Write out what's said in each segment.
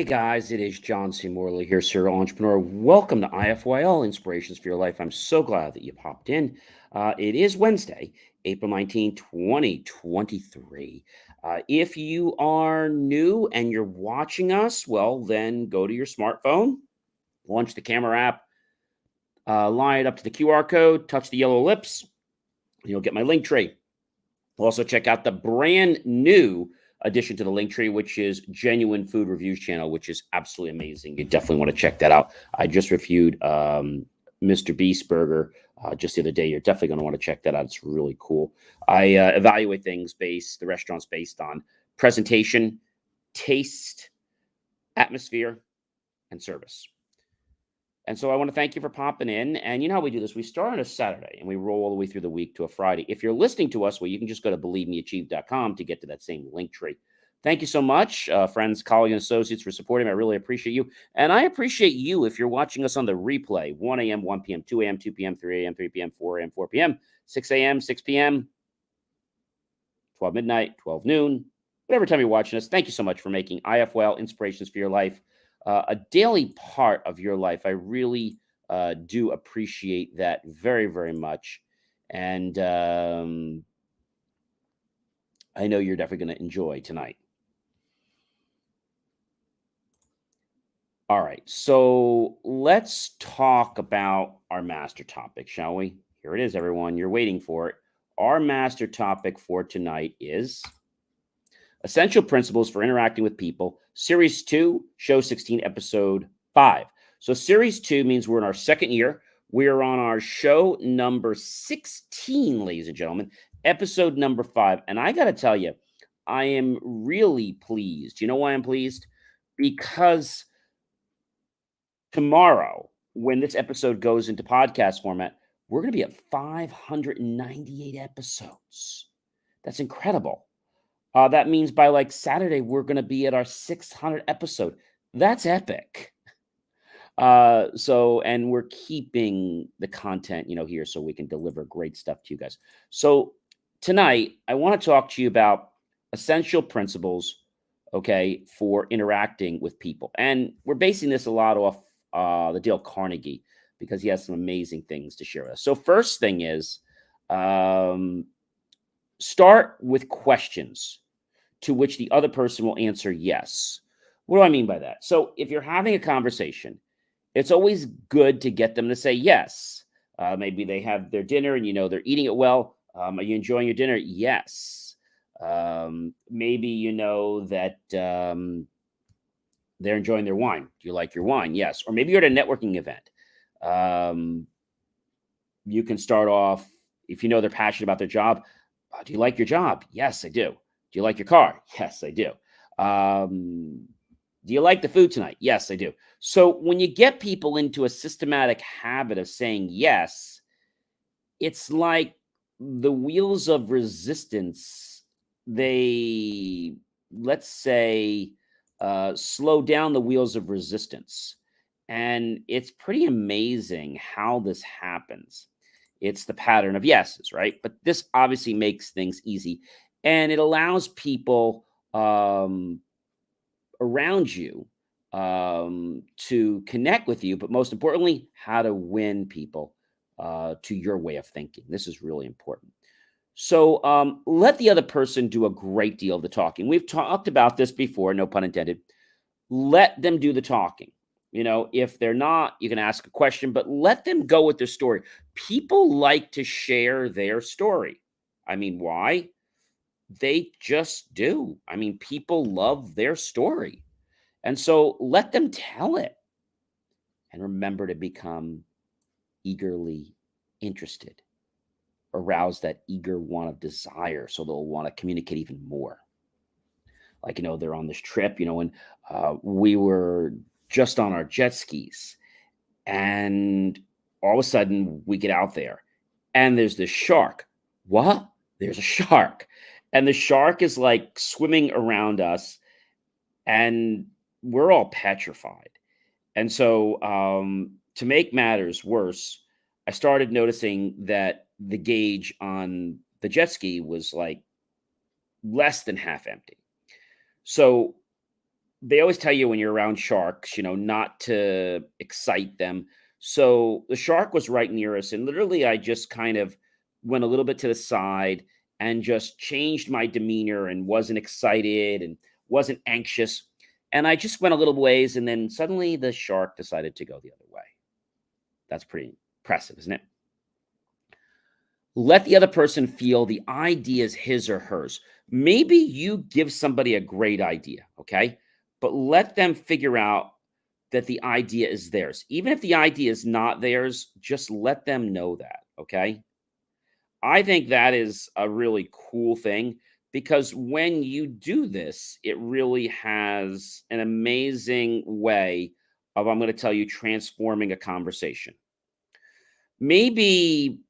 Hey guys, it is John C. Morley here, serial entrepreneur. Welcome to IFYL Inspirations for Your Life. I'm so glad that you popped in. It is Wednesday, April 19, 2023. If you are new and you're watching us, well, then go to your smartphone, launch the camera app, line it up to the QR code, touch the yellow lips, and you'll get my link tree. Also, check out the brand new addition to the link tree, which is Genuine Food Reviews channel, which is absolutely amazing. You definitely want to check that out. I just reviewed Mr. Beast Burger just the other day. You're definitely going to want to check that out. It's really cool. I evaluate the restaurants based on presentation, taste, atmosphere, and service. And so I want to thank you for popping in. And you know how we do this? We start on a Saturday and we roll all the way through the week to a Friday. If you're listening to us, well, you can just go to believemeachieve.com to get to that same link tree. Thank you so much, friends, colleagues, and associates for supporting me. I really appreciate you. And I appreciate you if you're watching us on the replay, 1 a.m., 1 p.m., 2 a.m., 2 p.m., 3 a.m., 3 p.m., 4 a.m., 4 p.m., 6 a.m., 6 p.m., 12 midnight, 12 noon, whatever time you're watching us. Thank you so much for making IFYL Inspirations for Your Life a daily part of your life. I really do appreciate that very, very much. And I know you're definitely going to enjoy tonight. All right. So let's talk about our master topic, shall we? Here it is, everyone. You're waiting for it. Our master topic for tonight is Essential Principles for Interacting with People, Series 2, Show 16, Episode 5. So Series 2 means we're in our second year. We're on our show number 16, ladies and gentlemen, episode number 5. And I got to tell you, I am really pleased. You know why I'm pleased? Because tomorrow, when this episode goes into podcast format, we're going to be at 598 episodes. That's incredible. That means by like Saturday, we're going to be at our 600th episode. That's epic. And we're keeping the content, here so we can deliver great stuff to you guys. So tonight, I want to talk to you about essential principles, okay, for interacting with people. And we're basing this a lot off the Dale Carnegie because he has some amazing things to share with us. So first thing is, start with questions to which the other person will answer yes. What do I mean by that? So if you're having a conversation, it's always good to get them to say yes. Maybe they have their dinner and they're eating it well. Are you enjoying your dinner? Yes. Maybe that they're enjoying their wine. Do you like your wine? Yes. Or maybe you're at a networking event. You can start off, if they're passionate about their job. Do you like your job? Yes, I do. Do you like your car? Yes, I do. Do you like the food tonight? Yes, I do. So when you get people into a systematic habit of saying yes, it's like the wheels of resistance, they, let's say, slow down the wheels of resistance. And it's pretty amazing how this happens. It's the pattern of yeses, right? But this obviously makes things easy. And it allows people around you to connect with you, but most importantly, how to win people to your way of thinking. This is really important. So let the other person do a great deal of the talking. We've talked about this before, no pun intended. Let them do the talking. If they're not, you can ask a question, but let them go with their story. People like to share their story. I mean, why? They just do. I mean, people love their story. And so let them tell it. And remember to become eagerly interested. Arouse that eager want of desire so they'll want to communicate even more. Like, they're on this trip, when we were just on our jet skis and all of a sudden we get out there and there's this shark. What? There's a shark. And the shark is like swimming around us and we're all petrified. And so to make matters worse, I started noticing that the gauge on the jet ski was like less than half empty. So they always tell you when you're around sharks, not to excite them. So the shark was right near us, and literally, I just kind of went a little bit to the side and just changed my demeanor and wasn't excited and wasn't anxious. And I just went a little ways, and then suddenly the shark decided to go the other way. That's pretty impressive, isn't it? Let the other person feel the idea is his or hers. Maybe you give somebody a great idea, okay? But let them figure out that the idea is theirs. Even if the idea is not theirs, just let them know that, okay? I think that is a really cool thing because when you do this, it really has an amazing way of, I'm going to tell you, transforming a conversation. Maybe,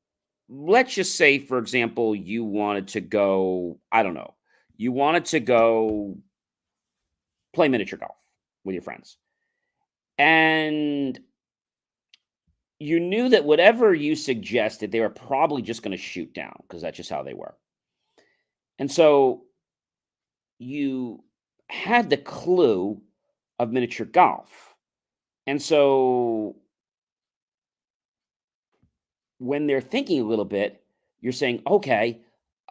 let's just say, for example, you wanted to go, I don't know, you wanted to go play miniature golf with your friends. And you knew that whatever you suggested, they were probably just going to shoot down because that's just how they were. And so you had the clue of miniature golf. And so when they're thinking a little bit, you're saying, okay,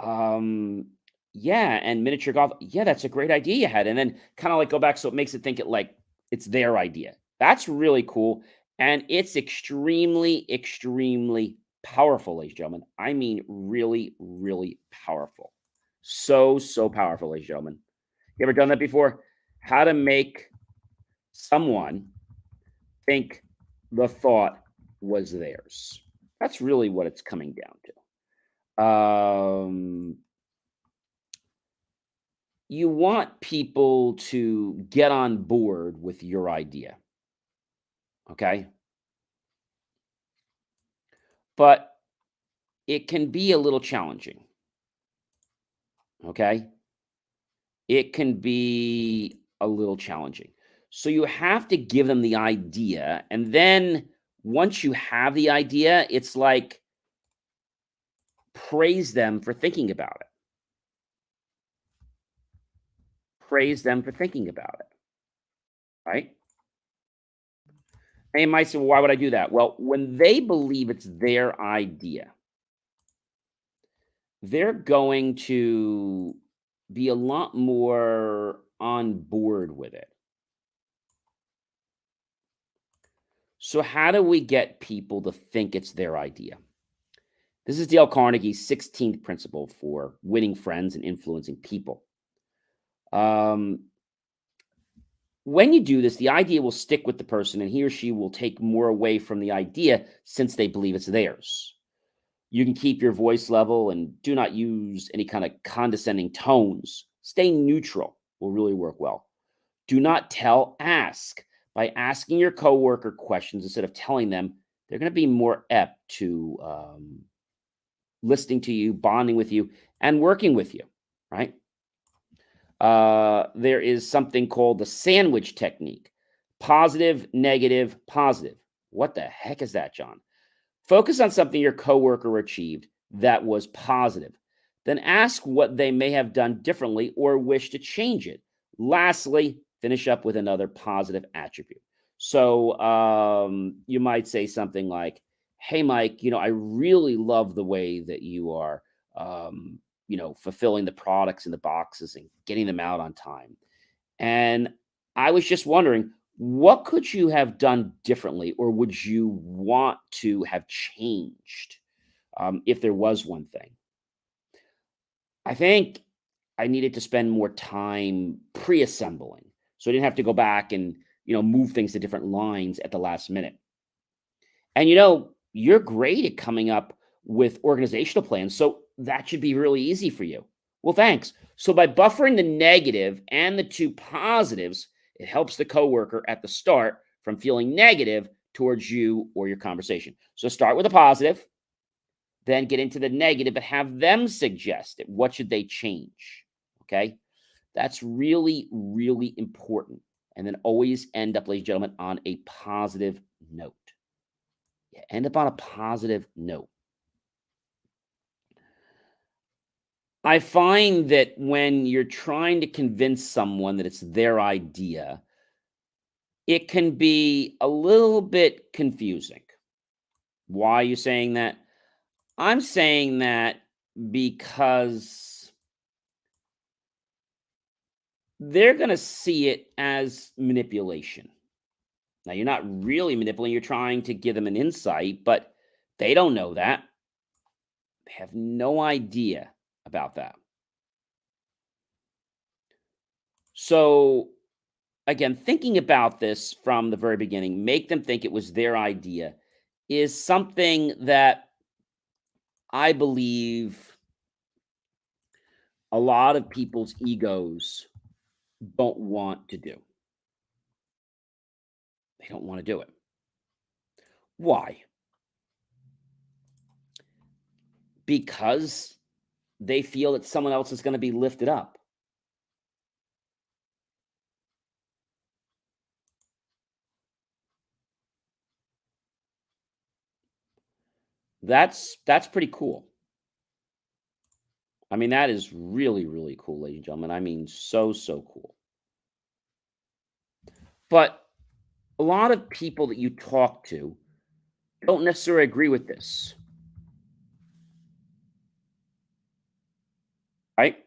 um, yeah, and miniature golf, yeah, that's a great idea you had. And then kind of like go back so it makes it think it like it's their idea. That's really cool. And it's extremely, extremely powerful, ladies and gentlemen. I mean, really, really powerful. So, so powerful, ladies and gentlemen. You ever done that before? How to make someone think the thought was theirs. That's really what it's coming down to. You want people to get on board with your idea, okay? But it can be a little challenging, okay? It can be a little challenging. So you have to give them the idea. And then once you have the idea, it's like praise them for thinking about it. Praise them for thinking about it, right? And you might say, well, why would I do that? Well, when they believe it's their idea, they're going to be a lot more on board with it. So, how do we get people to think it's their idea? This is Dale Carnegie's 16th principle for winning friends and influencing people. Um, when you do this, the idea will stick with the person and he or she will take more away from the idea since they believe it's theirs. You can keep your voice level and do not use any kind of condescending tones. Stay neutral will really work well. Do not tell, ask. By asking your coworker questions instead of telling them, they're going to be more apt to listening to you, bonding with you, and working with you, right? There is something called the sandwich technique: positive, negative, positive. What the heck is that, John? Focus on something your coworker achieved that was positive. Then ask what they may have done differently or wish to change it. Lastly, finish up with another positive attribute. So you might say something like, "Hey, Mike, I really love the way that you are, fulfilling the products in the boxes and getting them out on time. And I was just wondering, what could you have done differently, or would you want to have changed if there was one thing?" I think I needed to spend more time pre-assembling, so I didn't have to go back and move things to different lines at the last minute. And you're great at coming up with organizational plans, so that should be really easy for you. Well, thanks. So by buffering the negative and the two positives, it helps the coworker at the start from feeling negative towards you or your conversation. So start with a positive, then get into the negative, but have them suggest it. What should they change? Okay. That's really, really important. And then always end up, ladies and gentlemen, on a positive note. End up on a positive note. I find that when you're trying to convince someone that it's their idea, it can be a little bit confusing. Why are you saying that? I'm saying that because they're going to see it as manipulation. Now, you're not really manipulating, you're trying to give them an insight, but they don't know that. They have no idea about that. So, again, thinking about this from the very beginning, make them think it was their idea, is something that I believe a lot of people's egos don't want to do. They don't want to do it. Why? Because they feel that someone else is going to be lifted up. That's pretty cool. I mean, that is really, really cool, ladies and gentlemen. I mean, so, so cool. But a lot of people that you talk to don't necessarily agree with this, right?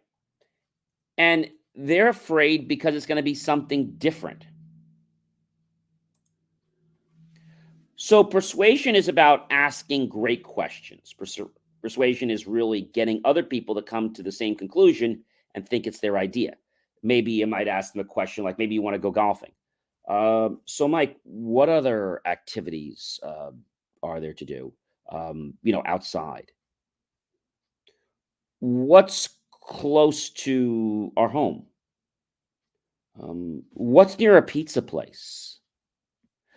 And they're afraid because it's going to be something different. So persuasion is about asking great questions. Persuasion is really getting other people to come to the same conclusion and think it's their idea. Maybe you might ask them a question like, maybe you want to go golfing. So, Mike, what other activities are there to do? Outside. What's close to our home? What's near a pizza place?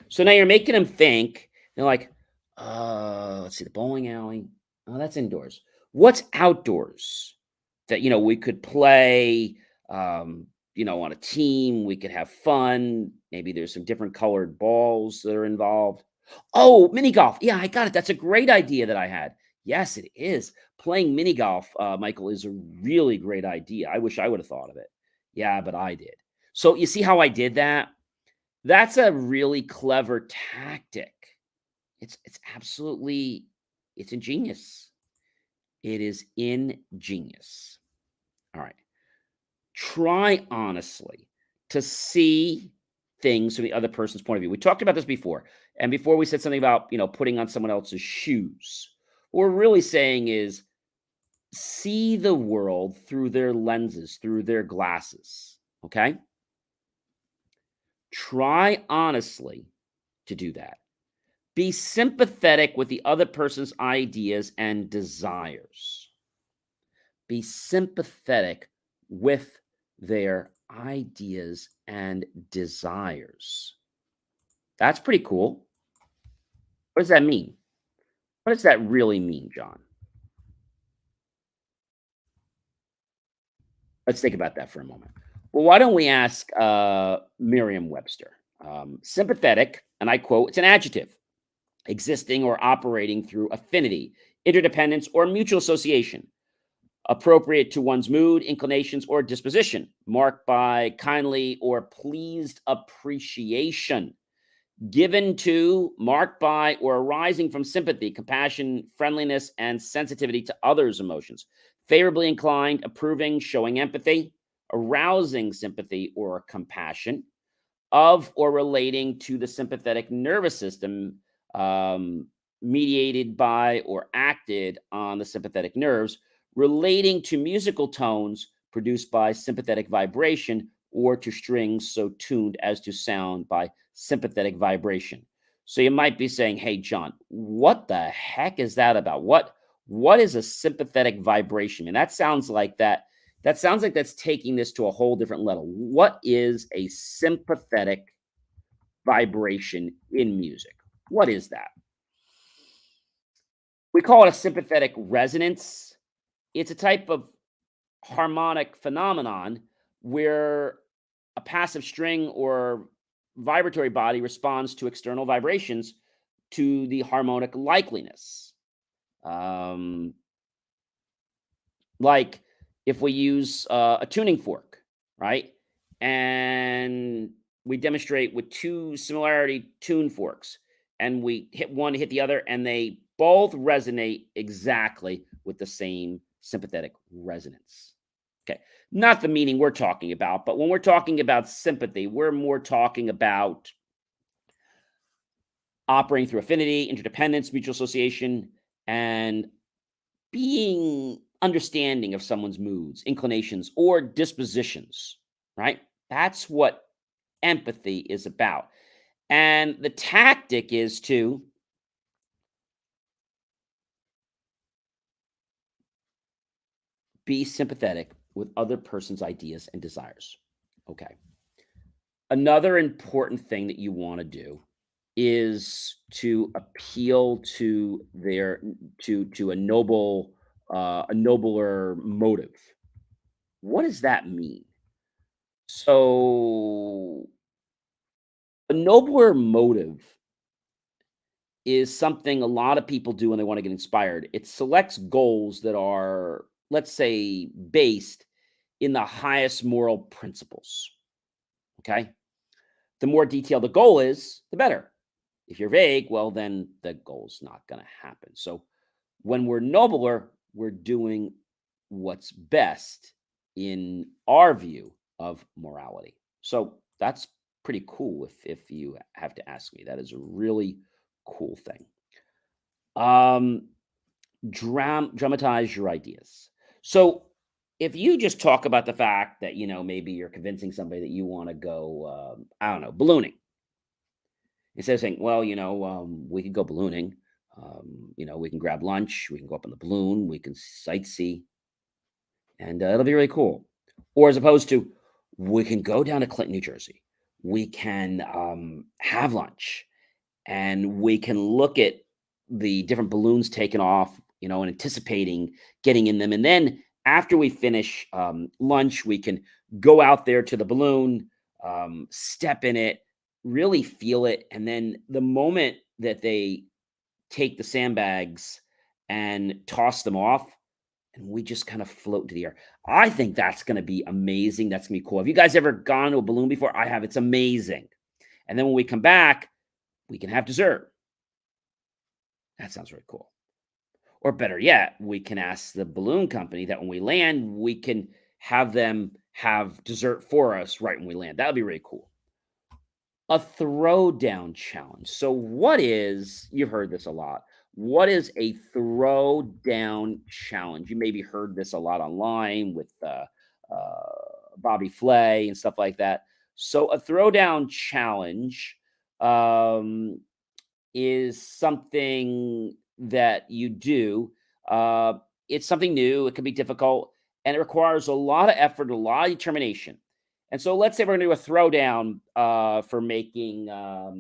So now you're making them think. They're like, let's see, the bowling alley. Oh, that's indoors. What's outdoors that we could play? On a team, we could have fun. Maybe there's some different colored balls that are involved. Oh, mini golf. Yeah, I got it. That's a great idea that I had. Yes, it is. Playing mini golf, Michael, is a really great idea. I wish I would have thought of it. Yeah, but I did. So you see how I did that? That's a really clever tactic. It's absolutely it's ingenious. It is ingenious. All right. Try honestly to see things from the other person's point of view. We talked about this before. And before we said something about, putting on someone else's shoes. What we're really saying is see the world through their lenses, through their glasses. Okay? Try honestly to do that. Be sympathetic with the other person's ideas and desires. Be sympathetic with their ideas and desires. That's pretty cool. What does that mean? What does that really mean, John? Let's think about that for a moment. Well, why don't we ask Merriam Webster? Sympathetic, and I quote, it's an adjective existing or operating through affinity, interdependence, or mutual association, appropriate to one's mood, inclinations, or disposition, marked by kindly or pleased appreciation, given to, marked by, or arising from sympathy, compassion, friendliness, and sensitivity to others' emotions, favorably inclined, approving, showing empathy, arousing sympathy or compassion, of or relating to the sympathetic nervous system, mediated by or acted on the sympathetic nerves, relating to musical tones produced by sympathetic vibration or to strings so tuned as to sound by sympathetic vibration. So you might be saying, "Hey, John, what the heck is that about? What is a sympathetic vibration?" And that sounds like that's taking this to a whole different level. What is a sympathetic vibration in music? What is that? We call it a sympathetic resonance. It's a type of harmonic phenomenon where a passive string or vibratory body responds to external vibrations to the harmonic likeliness. Um, like if we use a tuning fork, right? And we demonstrate with two similarity tune forks, and we hit one, hit the other, and they both resonate exactly with the same sympathetic resonance. Okay. Not the meaning we're talking about, but when we're talking about sympathy, we're more talking about operating through affinity, interdependence, mutual association, and being understanding of someone's moods, inclinations, or dispositions, right? That's what empathy is about. And the tactic is to be sympathetic with other person's ideas and desires. Okay. Another important thing that you want to do is to appeal to their to a nobler motive. What does that mean? So a nobler motive is something a lot of people do when they want to get inspired. It selects goals that are, let's say, based in the highest moral principles. Okay. The more detailed the goal is, the better. If you're vague, well, then the goal's not going to happen. So when we're nobler, we're doing what's best in our view of morality. So that's pretty cool if you have to ask me. That is a really cool thing. Um, dramatize your ideas. So if you just talk about the fact that, maybe you're convincing somebody that you want to go, I don't know, ballooning, instead of saying, well, we could go ballooning. We can grab lunch, we can go up on the balloon, we can sightsee, and it'll be really cool. Or as opposed to, we can go down to Clinton, New Jersey. We can have lunch, and we can look at the different balloons taken off, and anticipating getting in them. And then after we finish lunch, we can go out there to the balloon, step in it, really feel it. And then the moment that they take the sandbags and toss them off, and we just kind of float into the air. I think that's going to be amazing. That's going to be cool. Have you guys ever gone to a balloon before? I have. It's amazing. And then when we come back, we can have dessert. That sounds really cool. Or better yet, we can ask the balloon company that when we land, we can have them have dessert for us right when we land. That would be really cool. A throwdown challenge. So you've heard this a lot. What is a throwdown challenge? You maybe heard this a lot online with Bobby Flay and stuff like that. So a throwdown challenge is something that you do. It's something new. It can be difficult, and it requires a lot of effort, a lot of determination. And so let's say we're going to do a throwdown for making, I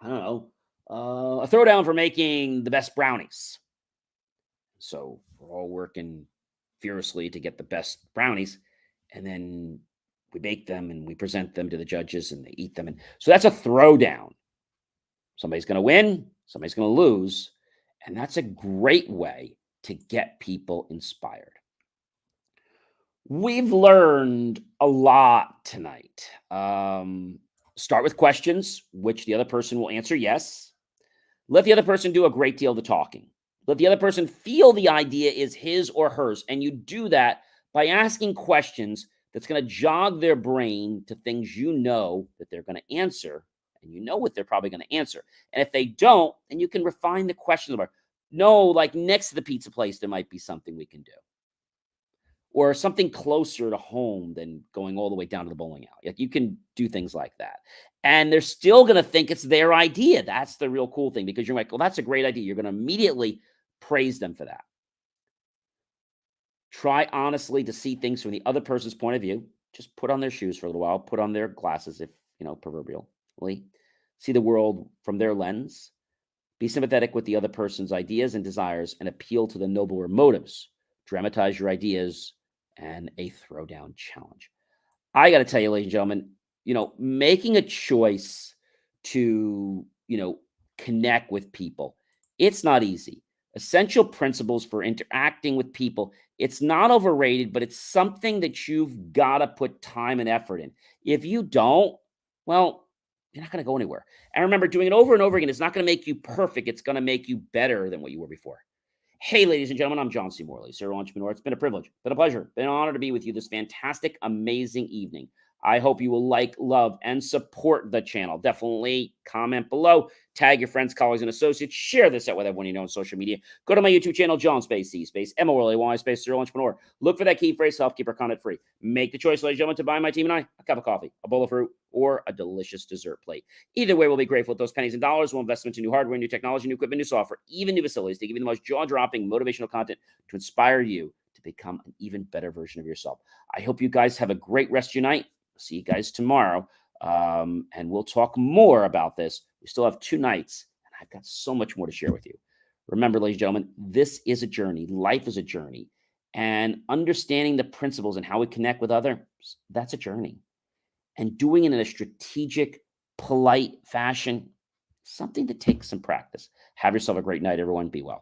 don't know, a throwdown for making the best brownies. So we're all working furiously to get the best brownies, and then we bake them and we present them to the judges and they eat them. And so that's a throwdown. Somebody's going to win, somebody's going to lose. And that's a great way to get people inspired. We've learned a lot tonight. Start with questions, which the other person will answer yes. Let the other person do a great deal of the talking. Let the other person feel the idea is his or hers. And you do that by asking questions that's going to jog their brain to things that they're going to answer. And you know what they're probably going to answer. And if they don't, then you can refine the question. No, like next to the pizza place, there might be something we can do. Or something closer to home than going all the way down to the bowling alley. Like you can do things like that. And they're still going to think it's their idea. That's the real cool thing, because you're like, well, that's a great idea. You're going to immediately praise them for that. Try honestly to see things from the other person's point of view. Just put on their shoes for a little while, put on their glasses, if, proverbially. See the world from their lens. Be sympathetic with the other person's ideas and desires and appeal to the nobler motives. Dramatize your ideas and a throwdown challenge. I got to tell you, ladies and gentlemen, making a choice to, connect with people, it's not easy. Essential principles for interacting with people. It's not overrated, but it's something that you've got to put time and effort in. If you don't, well, you're not going to go anywhere. And remember, doing it over and over again is not going to make you perfect. It's going to make you better than what you were before. Hey, ladies and gentlemen, I'm John C. Morley, serial entrepreneur. It's been a privilege, been a pleasure, been an honor to be with you this fantastic, amazing evening. I hope you will like, love, and support the channel. Definitely comment below, tag your friends, colleagues, and associates. Share this out with everyone you know on social media. Go to my YouTube channel, John Space C Space MORLEY Space Serial Entrepreneur. Look for that key phrase to help keep our content free. Make the choice, ladies and gentlemen, to buy my team and I a cup of coffee, a bowl of fruit, or a delicious dessert plate. Either way, we'll be grateful with those pennies and dollars. We'll invest into new hardware, new technology, new equipment, new software, even new facilities to give you the most jaw-dropping motivational content to inspire you to become an even better version of yourself. I hope you guys have a great rest of your night. See you guys tomorrow, and we'll talk more about this. We still have 2 nights, and I've got so much more to share with you. Remember, ladies and gentlemen, this is a journey. Life is a journey, and understanding the principles and how we connect with others, that's a journey. And doing it in a strategic, polite fashion, something that takes some practice. Have yourself a great night, everyone. Be well.